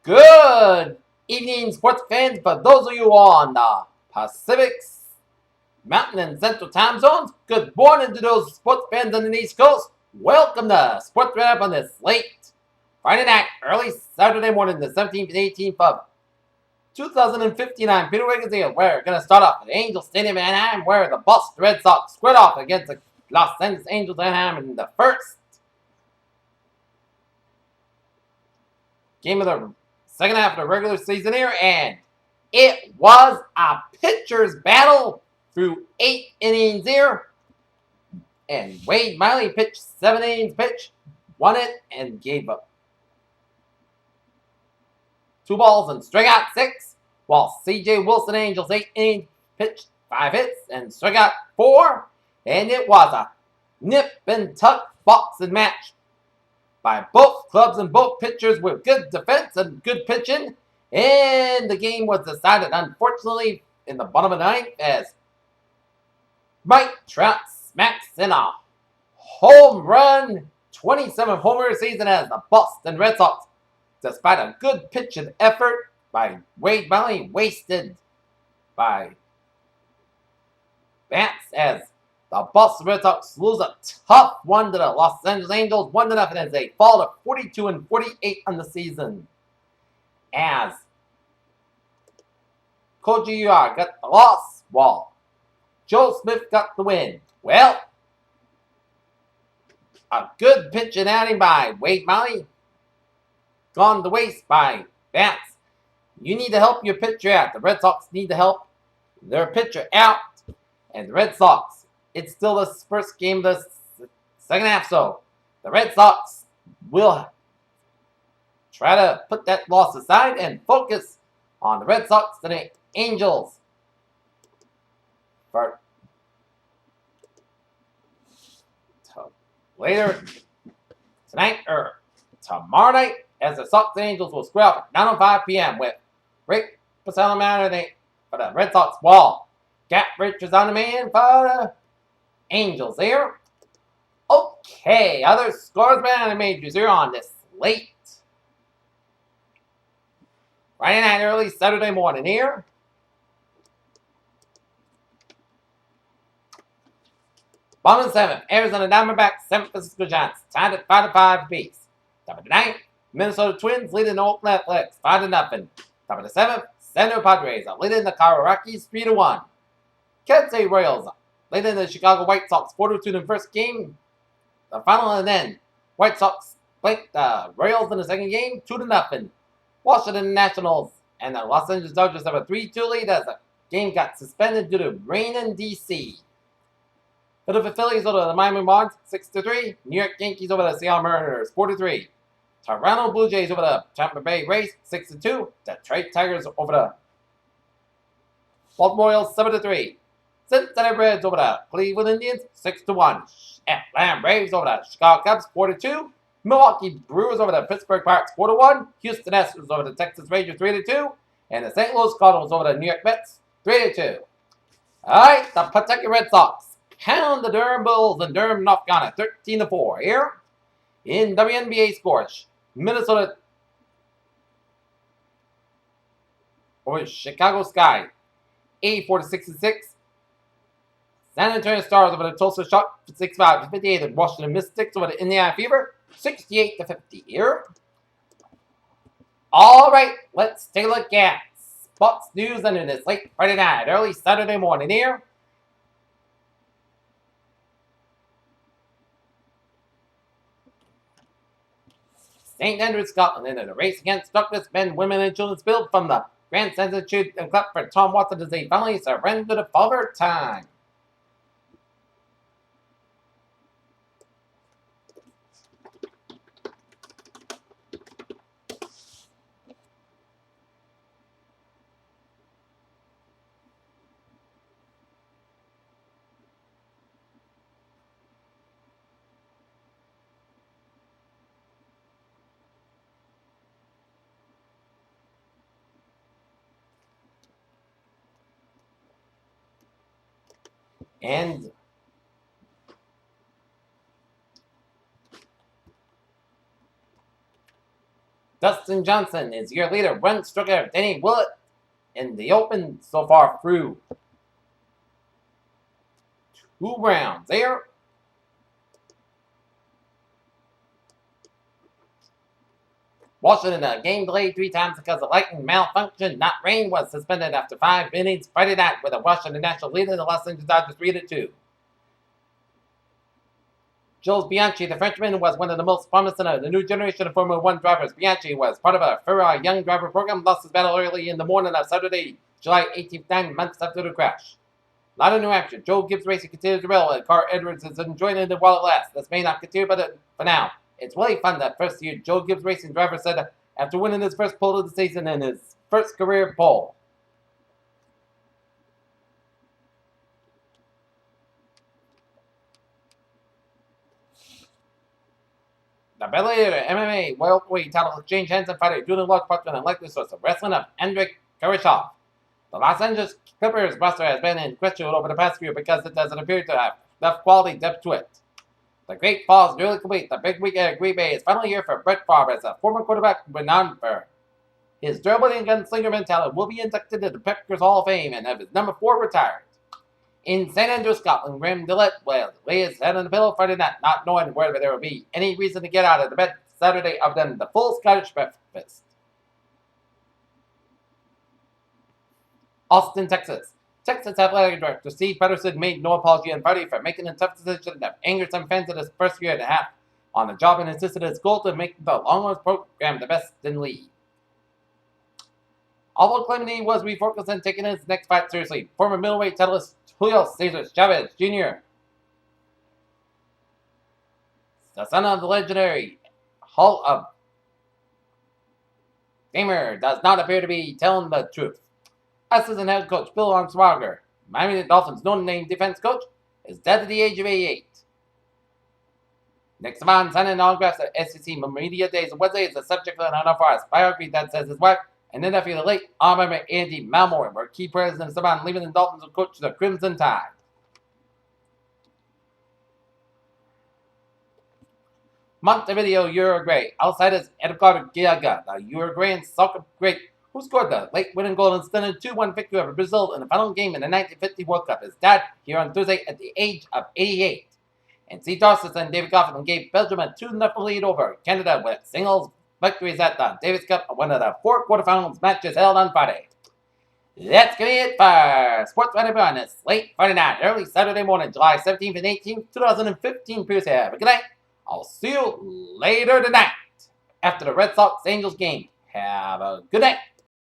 Good evening, sports fans. For those of you on the Pacific, Mountain, and Central time zones, good morning to those sports fans on the East Coast. Welcome to Sports Wrap on this late Friday night, early Saturday morning, the 17th and 18th of 2015. I'm Peter Wiggins here. We're going to start off at Angel Stadium of Anaheim, where the Boston Red Sox squared off against the Los Angeles Angels of Anaheim in the first game of the second half of the regular season here, and it was a pitcher's battle through 8 innings here. And Wade Miley pitched 7 innings pitch, won it, and gave up 2 balls and struck out 6, while C.J. Wilson Angels 8 innings pitched 5 hits and struck out 4, and it was a nip and tuck boxing match by both clubs and both pitchers with good defense and good pitching. And the game was decided, unfortunately, in the bottom of the ninth as Mike Trout smacks in a home run, 27th homer season as the Boston Red Sox, despite a good pitching effort by Wade Miley, wasted by bats as the Boston Red Sox lose a tough one to the Los Angeles Angels, 1-0 as they fall to 42-48 on the season. As Koji Uar got the loss, while Joe Smith got the win. Well, a good pitching outing by Wade Miley, gone to waste by bats. You need to help your pitcher out. The Red Sox need to help their pitcher out. And the Red Sox, it's still the first game of the second half, so the Red Sox will try to put that loss aside and focus on the Red Sox and the Angels for later tonight or tomorrow night, as the Sox and Angels will square up at 9:05 p.m. with Rick Passalamano for the Red Sox wall. Cat Richards on the man for the Angels here. Okay, other scores man and majors here on this late Friday night, early Saturday morning here. Bottom 7, Arizona Diamondbacks, San Francisco Giants, tied at 5-5 apiece. Top of the 9th, Minnesota Twins leading the Oakland Athletics 5-0. Top of the 7th, San Diego Padres are leading the Colorado Rockies 3-1. Kansas City Royals leading the Chicago White Sox 4-2 in the first game. The final, and then White Sox played the Royals in the second game 2-0. Washington Nationals and the Los Angeles Dodgers have a 3-2 lead as the game got suspended due to rain in D.C. Philadelphia Phillies over the Miami Marlins 6-3. New York Yankees over the Seattle Mariners 4-3. Toronto Blue Jays over the Tampa Bay Rays 6-2. Detroit Tigers over the Baltimore Orioles 7-3. Cincinnati Reds over the Cleveland Indians 6-1. Atlanta Braves over the Chicago Cubs 4-2. Milwaukee Brewers over the Pittsburgh Pirates 4-1. Houston Astros over the Texas Rangers 3-2. And the St. Louis Cardinals over the New York Mets 3-2. Alright, the Kentucky Red Sox pound the Durham Bulls and Durham, North Carolina 13-4 here. In WNBA scores, Minnesota over Chicago Sky 84-66. San Antonio Stars over the Tulsa Shock 65-58. And Washington Mystics over the Indiana Fever 68-50 here. All right, let's take a look at sports news under this late Friday night, early Saturday morning here. St. Andrews, Scotland, in a race against Douglas men, women, and children's field from the Grand Institute and Club for Tom Watson as they finally surrender to overtime. And Dustin Johnson is your leader. One stroker of Denny Willett in the open so far through 2 rounds there. Washington, game delayed 3 times because of lightning malfunction. Not rain, was suspended after 5 innings Friday night with a Washington National lead in the Los Angeles Dodgers 3-2. Jules Bianchi, the Frenchman, was one of the most promising of the new generation of Formula One drivers. Bianchi was part of a Ferrari young driver program, lost his battle early in the morning of Saturday, July 18th, 9 months after the crash. Not in New Hampshire. Joe Gibbs Racing continues to roll, and Carl Edwards is enjoying it while it lasts. This may not continue, but for now, it's really fun. That first year, Joe Gibbs Racing driver said after winning his first pole of the season and his first career pole. The Bellator MMA welterweight title exchange hands on Friday due to large part to an unlikely source of wrestling of Andrei Karashov. The Los Angeles Clippers roster has been in question over the past year because it doesn't appear to have enough quality depth to it. The Great Falls nearly complete. The big weekend at Green Bay is final year for Brett Favre as a former quarterback renowned for his durability and gunslinger mentality. Will be inducted into the Packers Hall of Fame and have his number 4 retired. In St. Andrews, Scotland, Graham Dillett will lay his head on the pillow Friday night, not knowing whether there will be any reason to get out of the bed Saturday other than the full Scottish breakfast. Austin, Texas. Texas Athletic Director Steve Pedersen made no apology on Friday for making a tough decision that angered some fans in his first year and a half on the job and insisted his goal to make the Longhorns program the best in the league. Although claiming he was refocused on taking his next fight seriously, former middleweight titleist Julio Cesar Chavez Jr., the son of the legendary Hall of Famer, does not appear to be telling the truth. Assistant head coach Bill Armswager, Miami Dolphins' no-name defense coach, is dead at the age of 88. Nick Saban signing autographs at SEC Media Days on Wednesday is the subject of an unauthorized biography that says his wife and then nephew, the late Armor Andy Malmore, were key players in Saban leaving the Dolphins to coach the Crimson Tide. Montevideo, Uruguay. Outsiders Edgardo Giaga, the Uruguayan soccer great who scored the late-winning goal in stunning 2-1 victory over Brazil in the final game in the 1950 World Cup, is died here on Thursday at the age of 88. And C. Darcis and David Goffin gave Belgium a 2-0 lead over Canada with singles victories at the Davis Cup, one of the 4 quarterfinals matches held on Friday. That's going to be it for Sports Radio on this late Friday night, early Saturday morning, July 17th and 18th, 2015. Please have a good night. I'll see you later tonight after the Red Sox Angels game. Have a good night.